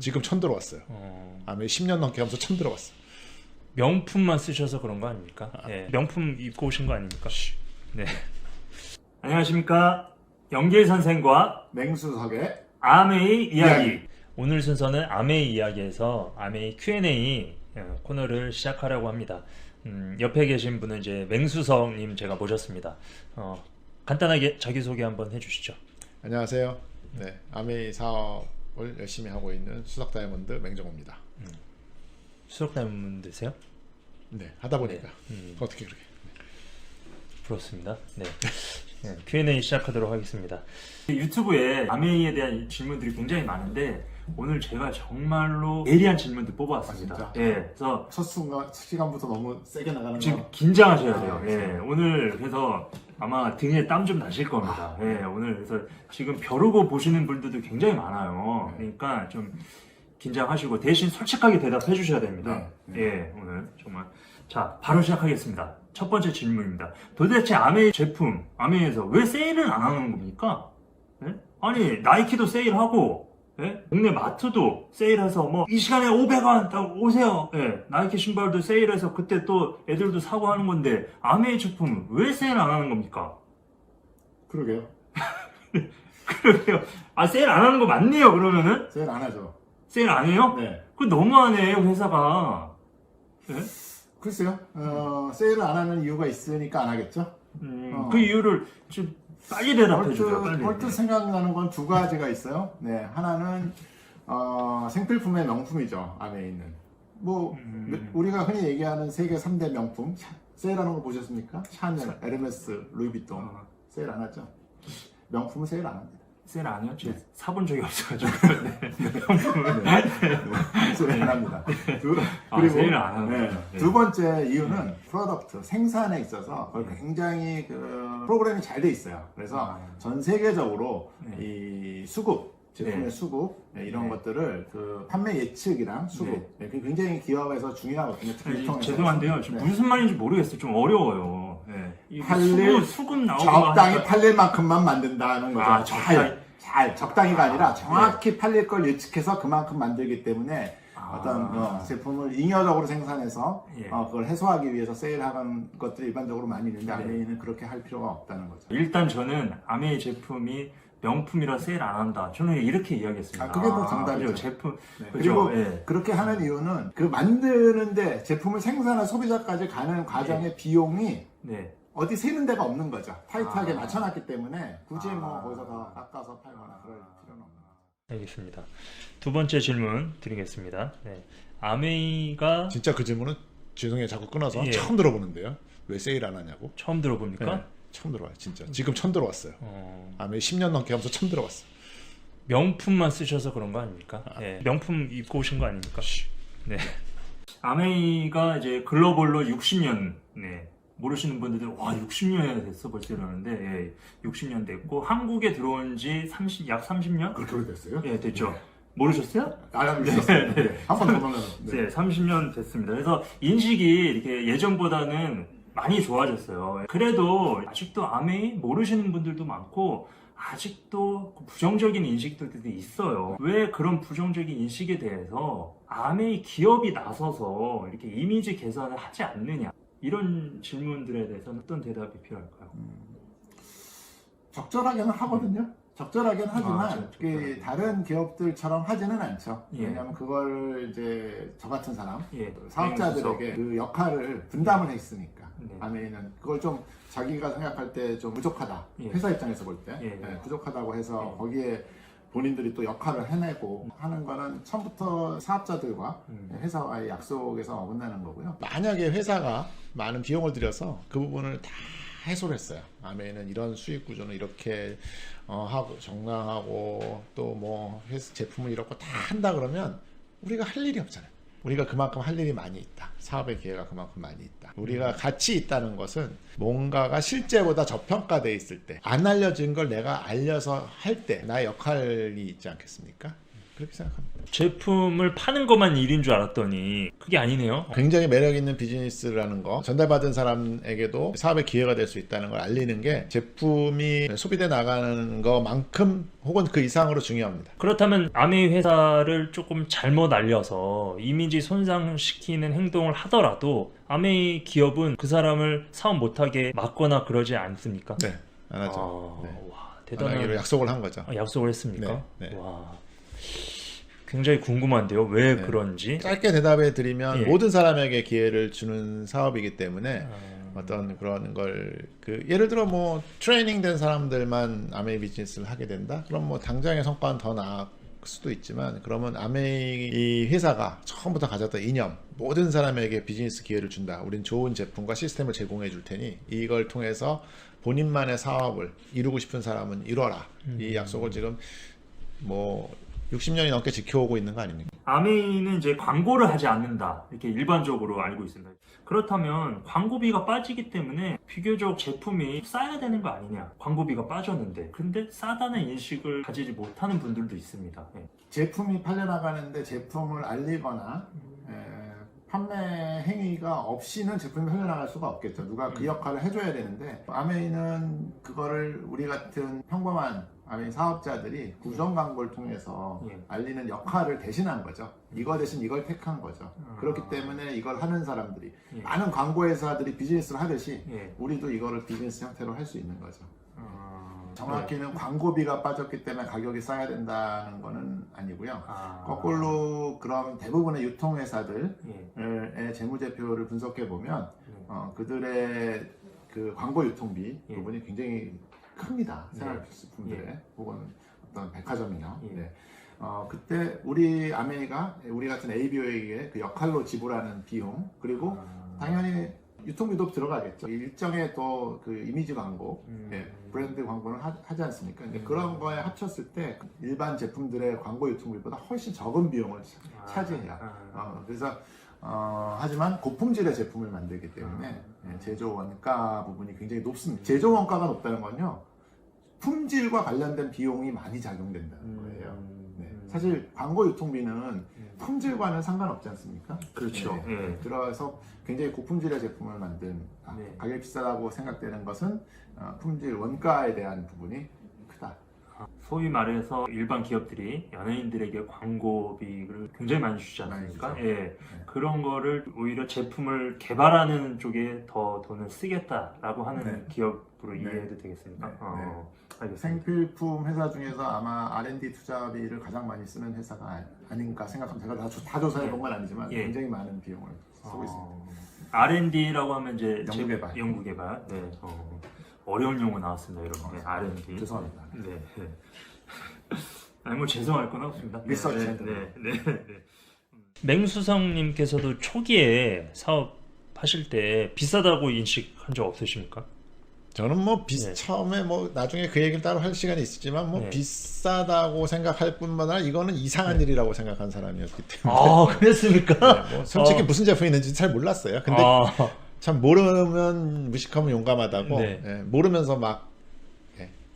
지금 천 들어왔어요. 아메 10년 넘게 하면서 천 들어왔어. 명품만 쓰셔서 그런 거 아닙니까? 네. 명품 입고 오신 거 아닙니까? 네. 안녕하십니까? 영길 선생과 맹수석의 아메이 이야기. 오늘 순서는 아메이 이야기에서 아메이 Q&A 코너를 시작하려고 합니다. 옆에 계신 분은 이제 맹수석님 제가 모셨습니다. 간단하게 자기소개 한번 해주시죠. 안녕하세요. 네, 아메이 사업을 열심히 하고 있는 수석 다이아몬드 맹정호입니다. 수석 다이아몬드세요? 네, 하다 보니까 어떻게 그렇게. 부럽습니다. 네. 네, Q&A 시작하도록 하겠습니다. 유튜브에 아메이에 대한 질문들이 굉장히 많은데 오늘 제가 정말로 예리한 질문들 뽑아왔습니다. 아, 예, 그래서 첫 시간부터 너무 세게 나가는 지금 거. 긴장하셔야 돼요. 아, 예, 오늘 그래서 아마 등에 땀 좀 나실 겁니다. 예, 오늘 그래서 지금 벼르고 보시는 분들도 굉장히 많아요. 그러니까 좀 긴장하시고 대신 솔직하게 대답해 주셔야 됩니다. 예, 오늘 정말. 자, 바로 시작하겠습니다. 첫 번째 질문입니다. 도대체 아메이 제품, 아메이에서 왜 세일을 안 하는 겁니까? 예? 아니, 나이키도 세일하고, 예? 동네 마트도 세일해서 뭐, 이 시간에 500원 딱 오세요. 예, 나이키 신발도 세일해서 그때 또 애들도 사고 하는 건데, 아메이 제품은 왜 세일 안 하는 겁니까? 그러게요. 그러게요. 아, 세일 안 하는 거 맞네요, 그러면은? 세일 안 하죠. 세일 안 해요? 네. 그거 너무하네, 회사가. 예? 글쎄요. 세일을 안 하는 이유가 있으니까 안 하겠죠. 그 이유를 좀 빨리 대답해 주세요. 빨리. 벌써 생각나는 건 두 가지가 있어요. 네, 하나는 생필품의 명품이죠. 안에 있는. 뭐 우리가 흔히 얘기하는 세계 3대 명품 세일하는 거 보셨습니까? 샤넬, 에르메스, 루이비통 세일 안 하죠. 명품은 세일 안 합니다. 세일 안 해요? 제가 사본 적이 없어가지고. 세일 안 합니다. 그리고 세일 안 하는 네, 네. 두 번째 이유는 프로덕트 생산에 있어서 굉장히 그 프로그램이 잘 돼 있어요. 그래서 전 세계적으로 이 수급 제품의 수급 이런 것들을 그 판매 예측이랑 수급 그게 굉장히 기업에서 중요하거든요. 죄송한데요. 지금 무슨 말인지 모르겠어요. 좀 어려워요. 수급 나오고 적당히 팔릴 만큼만 만든다는 거죠. 아, 적당히가 아니라 정확히 팔릴 걸 예측해서 그만큼 만들기 때문에 어떤 제품을 잉여적으로 생산해서 그걸 해소하기 위해서 세일하는 것들이 일반적으로 많이 있는데 아메이는 그렇게 할 필요가 없다는 거죠. 일단 저는 아메이 제품이 명품이라 세일 안 한다. 저는 이렇게 이야기했습니다. 그게 더 정답이죠. 제품. 그리고 그렇게 하는 이유는 그 만드는데 제품을 생산한 소비자까지 가는 과정의 비용이 어디 세는 데가 없는 거죠. 타이트하게 맞춰놨기 때문에 굳이 뭐 거기서 더 깎아서 팔거나 그럴 필요는 없는 거죠. 알겠습니다. 두 번째 질문 드리겠습니다. 아메이가 진짜 그 질문은 죄송해요. 자꾸 끊어서 처음 들어보는데요. 왜 세일 안 하냐고? 처음 들어봅니까? 네, 처음 들어와요. 진짜. 지금 처음 들어왔어요. 아메이 10년 넘게 하면서 처음 들어봤어요. 명품만 쓰셔서 그런 거 아닙니까? 명품 입고 오신 거 아닙니까? 네. 아메이가 이제 글로벌로 60년, 모르시는 분들은 와 60년이 됐어 벌써 이러는데 60년 됐고 한국에 들어온 지 약 30년? 그렇게 오래됐어요? 예, 됐죠. 모르셨어요? 알고 있었어요. 한번 더 놀라서. 네, 30년 됐습니다. 그래서 인식이 이렇게 예전보다는 많이 좋아졌어요. 그래도 아직도 아메이 모르시는 분들도 많고 아직도 부정적인 인식들이 있어요. 왜 그런 부정적인 인식에 대해서 아메이 기업이 나서서 이렇게 이미지 개선을 하지 않느냐 이런 질문들에 대해서는 어떤 대답이 필요할까요? 적절하게는 하거든요. 적절하긴 하지만 다른 기업들처럼 하지는 않죠. 왜냐하면 그걸 이제 저 같은 사람, 사업자들에게 그 역할을 분담을 했으니까. 아메이는 그걸 좀 자기가 생각할 때 좀 부족하다. 회사 입장에서 볼 때 부족하다고 해서 거기에 본인들이 또 역할을 해내고 하는 거는 처음부터 사업자들과 회사와의 약속에서 어긋나는 거고요. 만약에 회사가 많은 비용을 들여서 그 부분을 다 해소를 했어요. 아메이는 이런 수익 구조는 이렇게 하고 정당하고 또 뭐 제품을 이렇게 다 한다 그러면 우리가 할 일이 없잖아요. 우리가 그만큼 할 일이 많이 있다. 사업의 기회가 그만큼 많이 있다. 우리가 가치 있다는 것은 뭔가가 실제보다 저평가되어 있을 때 안 알려진 걸 내가 알려서 할 때 나의 역할이 있지 않겠습니까? 그렇게 생각합니다. 제품을 파는 것만 일인 줄 알았더니 그게 아니네요. 굉장히 매력 있는 비즈니스라는 거, 전달받은 사람에게도 사업의 기회가 될 수 있다는 걸 알리는 게 제품이 소비돼 나가는 것만큼 혹은 그 이상으로 중요합니다. 그렇다면 아메이 회사를 조금 잘못 알려서 이미지 손상시키는 행동을 하더라도 아메이 기업은 그 사람을 사업 못하게 막거나 그러지 않습니까? 네, 안 하죠. 네. 와, 안 대단한 하기로 약속을 한 거죠. 약속을 했습니까? 네, 네. 와, 굉장히 궁금한데요. 왜 네. 그런지. 짧게 대답해 드리면 예. 모든 사람에게 기회를 주는 사업이기 때문에 어떤 그런 걸 예를 들어 뭐 트레이닝 된 사람들만 아메이 비즈니스를 하게 된다? 그럼 뭐 당장의 성과는 더 나을 수도 있지만, 그러면 아메이 이 회사가 처음부터 가졌던 이념, 모든 사람에게 비즈니스 기회를 준다. 우린 좋은 제품과 시스템을 제공해 줄 테니 이걸 통해서 본인만의 사업을 이루고 싶은 사람은 이뤄라. 이 약속을 지금 뭐 60년이 넘게 지켜오고 있는 거 아닙니까? 아메이는 이제 광고를 하지 않는다, 이렇게 일반적으로 알고 있습니다. 그렇다면 광고비가 빠지기 때문에 비교적 제품이 싸야 되는 거 아니냐, 광고비가 빠졌는데. 근데 싸다는 인식을 가지지 못하는 분들도 있습니다. 예. 제품이 팔려나가는데 제품을 알리거나 판매 행위가 없이는 제품이 팔려나갈 수가 없겠죠. 누가 그 역할을 해줘야 되는데, 아메이는 그거를 우리 같은 평범한 아메이 사업자들이 구정 광고를 통해서 알리는 역할을 대신한 거죠. 이거 대신 이걸 택한 거죠. 그렇기 때문에 이걸 하는 사람들이, 많은 광고 회사들이 비즈니스를 하듯이 우리도 이거를 비즈니스 형태로 할 수 있는 거죠. 정확히는 광고비가 빠졌기 때문에 가격이 싸야 된다는 거는 아니고요. 거꾸로 그럼 대부분의 유통회사들의 재무제표를 분석해 보면 그들의 그 광고 유통비 부분이 굉장히 큽니다. 생활필수품들의 혹은 어떤 백화점이나. 그때 우리 아메이가 우리 같은 ABO에게 그 역할로 지불하는 비용, 그리고 당연히 유통비도 들어가겠죠. 일정의 또 그 이미지 광고, 브랜드 광고는 하지 않습니까? 근데 그런 거에 합쳤을 때 일반 제품들의 광고 유통비보다 훨씬 적은 비용을 차지해요. 그래서 하지만 고품질의 제품을 만들기 때문에 제조 원가 부분이 굉장히 높습니다. 제조 원가가 높다는 건요, 품질과 관련된 비용이 많이 작용된다는 거예요. 사실 광고 유통비는 품질과는 상관없지 않습니까? 그렇죠. 들어서 굉장히 고품질의 제품을 만든, 가격이 비싸다고 생각되는 것은 품질 원가에 대한 부분이 크다. 소위 말해서 일반 기업들이 연예인들에게 광고비를 굉장히 많이 주지 않습니까? 많이 주죠. 그런 거를 오히려 제품을 개발하는 쪽에 더 돈을 쓰겠다라고 하는 기업으로 이해해도 되겠습니까? 알겠습니다. 생필품 회사 중에서 아마 R&D 투자비를 가장 많이 쓰는 회사가 아닌가 생각합니다. 제가 다 조사해 본 건 아니지만 굉장히 많은 비용을 쓰고 있습니다. R&D라고 하면 이제 연구개발. 연구개발. 어려운 용어 나왔습니다, 여러분. R&D. 죄송합니다. 아니 뭐 죄송할 건 없습니다. 리서치. 맹수성님께서도 초기에 사업하실 때 비싸다고 인식한 적 없으십니까? 저는 뭐 처음에 뭐 나중에 그 얘기를 따로 할 시간이 있었지만 뭐 비싸다고 생각할 뿐만 아니라 이거는 이상한 일이라고 생각한 사람이었기 때문에. 그랬습니까? 뭐 솔직히 무슨 제품이 있는지 잘 몰랐어요. 근데 참 모르면 무식하면 용감하다고. 모르면서 막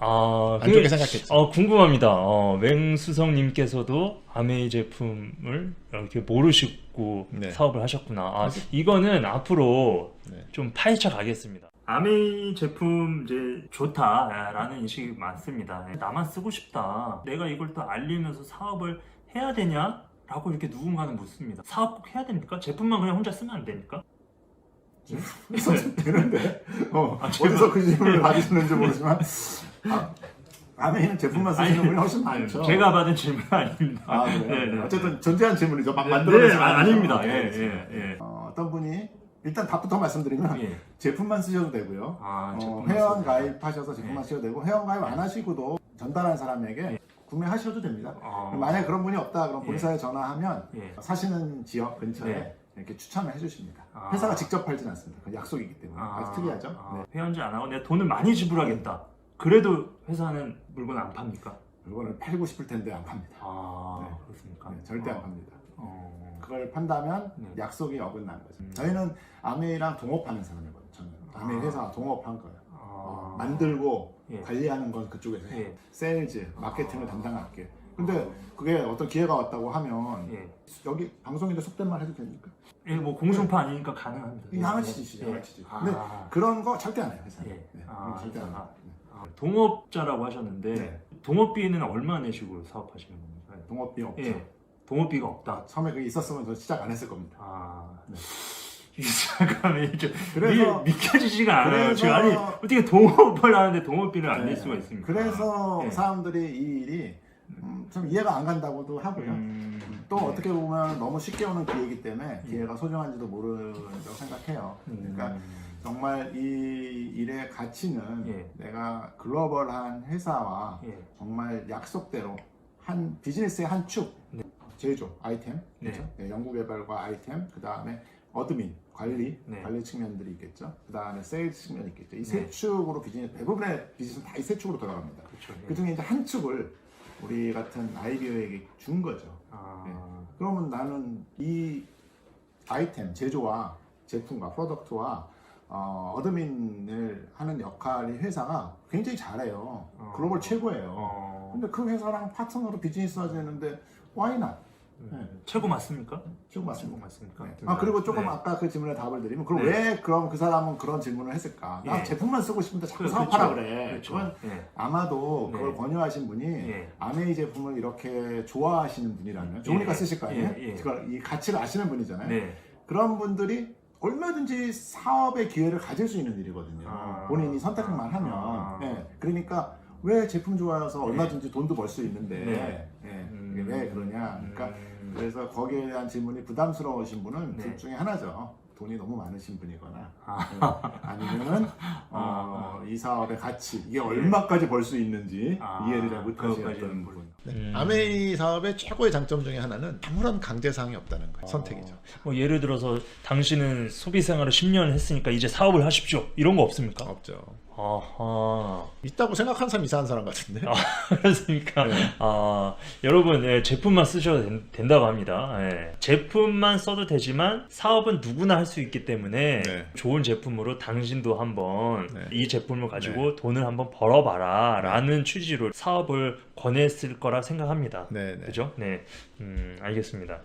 안 좋게 생각했죠. 궁금합니다. 맹수성님께서도 아메이 제품을 이렇게 모르시고 사업을 하셨구나. 이거는 앞으로 좀 파헤쳐 가겠습니다. 아메이 제품 이제 좋다라는 인식이 많습니다. 나만 쓰고 싶다, 내가 이걸 또 알리면서 사업을 해야 되냐? 라고 이렇게 누군가는 묻습니다. 사업 꼭 해야 됩니까? 제품만 그냥 혼자 쓰면 안 됩니까? 있어도 되는데 어디서 그 질문을 받으시는지 모르지만 아메이는 제품만 쓰시는 분이 훨씬 많죠. 제가 받은 질문은 아닙니다. 그래요? 어쨌든 전제한 질문이죠. 막 만들어내지 아닙니다. 어떤 분이 일단 답부터 말씀드리면 제품만 쓰셔도 되고요. 회원 가입하셔서 제품만 쓰셔도 되고, 회원 가입 안 하시고도 전달한 사람에게 구매하셔도 됩니다. 만약에 그런 분이 없다 그럼 본사에 전화하면 사시는 지역 근처에 이렇게 추천을 해주십니다. 회사가 직접 팔진 않습니다. 그건 약속이기 때문에 아주 특이하죠. 회원제 안 하고 내가 돈을 많이 지불하겠다, 그래도 회사는 물건 안 팝니까? 물건을 팔고 싶을 텐데 안 팝니다. 그렇습니까? 절대 안 팝니다. 그걸 판다면 약속이 어긋난 거죠. 저희는 아메이랑 동업하는 사람이거든요. 저는 아메이 회사와 동업한 거예요. 만들고 관리하는 건 그쪽에서 해요. 세일즈, 마케팅을 담당할게. 근데 그게 어떤 기회가 왔다고 하면 예. 여기 방송인데 속된 말 해도 됩니까? 예, 뭐 공중파 아니니까 가능합니다. 양아치짓이죠, 예. 양아치짓. 근데 그런 거 절대 안 해요, 회사는. 예. 네, 절대 안 해요. 동업자라고 하셨는데 네. 동업비는 얼마 내시고 사업하시는 겁니까? 동업비 없죠. 예. 동업비가 없다. 처음에 그게 있었으면 저 시작 안 했을 겁니다. 네. 잠깐만 좀 그래서 믿겨지지가 않아요. 그래서, 지금 아니 어떻게 동업을 하는데 동업비를 안 낼 수가 있습니까? 그래서 사람들이 이 일이 좀 이해가 안 간다고도 하고요. 또 어떻게 보면 너무 쉽게 오는 기회이기 때문에 기회가 소중한지도 모른다고 생각해요. 그러니까 정말 이 일의 가치는 내가 글로벌한 회사와 정말 약속대로 한 비즈니스의 한 축, 제조, 아이템, 그렇죠? 연구개발과 아이템, 그 다음에 어드민, 관리 측면들이 있겠죠. 그 다음에 세일즈 측면이 있겠죠. 이 세 축으로 비즈니스, 대부분의 비즈니스는 다 이 세 축으로 돌아갑니다. 그렇죠. 그 중에 이제 한 축을 우리 같은 아이디어에게 준 거죠. 그러면 나는 이 아이템, 제조와 제품과 프로덕트와 어드민을 하는 역할이 회사가 굉장히 잘해요. 글로벌 최고예요. 근데 그 회사랑 파트너로 비즈니스 하자는데 why not? 최고 맞습니까? 최고 맞습니다. 맞습니까? 그리고 조금 아까 그 질문에 답을 드리면 그럼 왜 그럼 그 사람은 그런 질문을 했을까? 나 제품만 쓰고 싶은데 자꾸 사업하라 그래. 그렇죠. 그건 아마도 그걸 권유하신 분이 아메이 제품을 이렇게 좋아하시는 분이라면 좋으니까 쓰실 거 아니에요? 이 가치를 아시는 분이잖아요. 그런 분들이 얼마든지 사업의 기회를 가질 수 있는 일이거든요. 본인이 선택만 하면. 그러니까 왜 제품 좋아해서 얼마든지 돈도 벌 수 있는데 이게 왜 그러냐? 그러니까 그래서 거기에 대한 질문이 부담스러우신 분은 둘 중에 하나죠. 돈이 너무 많으신 분이거나 아니면은 이 사업의 가치 이게 얼마까지 벌 수 있는지 이해를 잘 못하시는 분. 아메이 사업의 최고의 장점 중에 하나는 아무런 강제사항이 없다는 거예요. 선택이죠. 뭐 예를 들어서 당신은 소비 생활을 10년 했으니까 이제 사업을 하십시오. 이런 거 없습니까? 없죠. 아하. 있다고 생각하는 사람 이상한 사람 같은데. 그렇습니까? 여러분 제품만 쓰셔도 된다고 합니다. 제품만 써도 되지만 사업은 누구나 할 수 있기 때문에 좋은 제품으로 당신도 한번 이 제품을 가지고 돈을 한번 벌어봐라 라는 취지로 사업을 권했을 거라 생각합니다. 그죠? 네. 알겠습니다.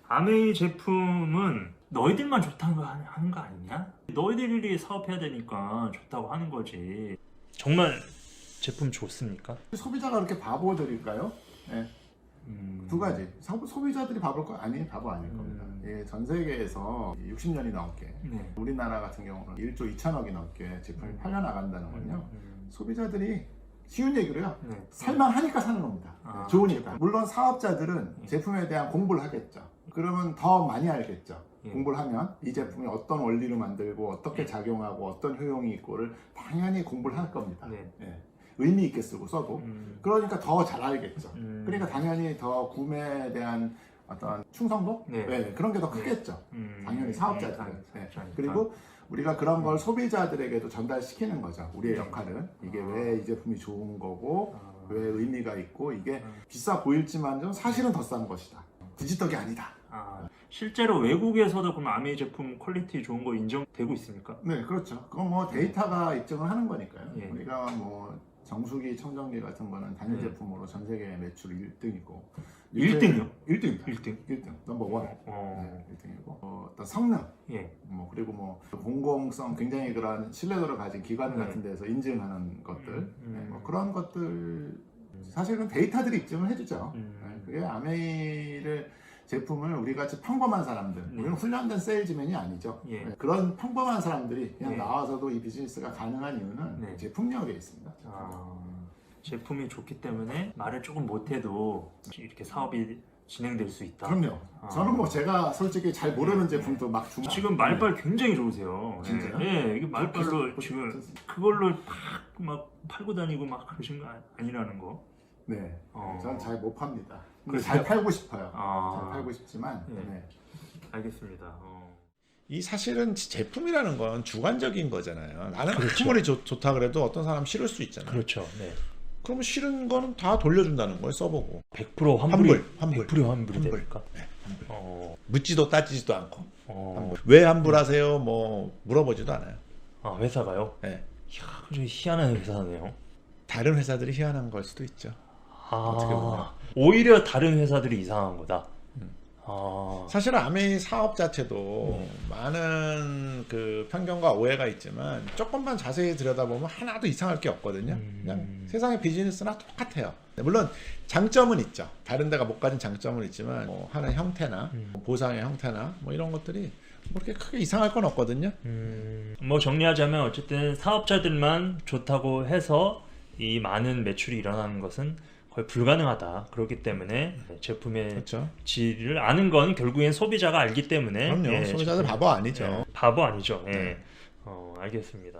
아메이 제품은 너희들만 좋다는 거 하는 거 아니냐? 너희들이 사업해야 되니까 좋다고 하는 거지. 정말 제품 좋습니까? 소비자가 그렇게 바보들일까요? 두 가지. 소비자들이 바보일 거 아니에요? 바보 아닐 겁니다. 전 세계에서 60년이 넘게 우리나라 같은 경우는 1조 2천억이 넘게 제품이 팔려나간다는 건요. 소비자들이 쉬운 얘기로요. 살만하니까 사는 겁니다. 좋으니까. 물론 사업자들은 제품에 대한 공부를 하겠죠. 그러면 더 많이 알겠죠. 공부를 하면 이 제품이 어떤 원리로 만들고 어떻게 작용하고 어떤 효용이 있고를 당연히 공부를 할 겁니다. 의미 있게 쓰고 써도. 그러니까 더 잘 알겠죠. 그러니까 당연히 더 구매에 대한 어떤 충성도? 그런 게 더 크겠죠. 당연히 사업자들은. 그리고 우리가 그런 걸 소비자들에게도 전달시키는 거죠. 우리의 역할은. 이게 왜 이 제품이 좋은 거고 왜 의미가 있고 이게 비싸 보일지만 좀 사실은 더 싼 것이다. 디지털이 아니다. 실제로 외국에서도 그럼 아메이 제품 퀄리티 좋은 거 인정되고 있습니까? 네, 그렇죠. 그건 뭐 데이터가 입증을 하는 거니까요. 우리가 뭐 정수기, 청정기 같은 거는 단일 제품으로 전 세계 매출 1등이고 1등이요? 1등. 넘버 원. 1등이고 어떤 성능, 뭐 그리고 뭐 공공성 굉장히 그런 신뢰도를 가진 기관 같은 데서 인증하는 것들, 뭐 그런 것들 사실은 데이터들이 입증을 해주죠. 그게 아메이를 제품을 우리 같이 평범한 사람들, 우리는 훈련된 세일즈맨이 아니죠. 그런 평범한 사람들이 그냥 나와서도 이 비즈니스가 가능한 이유는 제품력에 있습니다. 제품이 좋기 때문에 말을 조금 못해도 이렇게 사업이 진행될 수 있다. 그럼요. 저는 뭐 제가 솔직히 잘 모르는 제품도 막 지금 말빨 굉장히 좋으세요. 진짜요? 이게 말빨로 지금 그걸로 막 팔고 다니고 막 그러신 거 아니라는 거. 저는 잘 못 팝니다. 근데 잘 팔고 싶어요. 잘 팔고 싶지만. 알겠습니다. 이 사실은 제품이라는 건 주관적인 거잖아요. 나는 아무리 좋다 그래도 어떤 사람 싫을 수 있잖아요. 그렇죠. 그러면 싫은 거는 다 돌려준다는 거예요. 써보고 100% 환불. 100% 환불이 됩니까? 환불. 묻지도 따지지도 않고 왜 환불하세요? 뭐 물어보지도 않아요. 회사가요? 좀 희한한 회사네요. 다른 회사들이 희한한 걸 수도 있죠. 어떻게 보면. 오히려 다른 회사들이 이상한 거다. 사실은 아메이 사업 자체도 많은 그 편견과 오해가 있지만 조금만 자세히 들여다보면 하나도 이상할 게 없거든요. 그냥 세상의 비즈니스나 똑같아요. 물론 장점은 있죠. 다른 데가 못 가진 장점은 있지만 뭐 하는 형태나 보상의 형태나 뭐 이런 것들이 뭐 그렇게 크게 이상할 건 없거든요. 뭐 정리하자면 어쨌든 사업자들만 좋다고 해서 이 많은 매출이 일어나는 것은 거의 불가능하다. 그렇기 때문에 제품의 그렇죠. 질을 아는 건 결국엔 소비자가 알기 때문에 그럼요. 소비자들 바보 아니죠. 바보 아니죠. 네. 알겠습니다.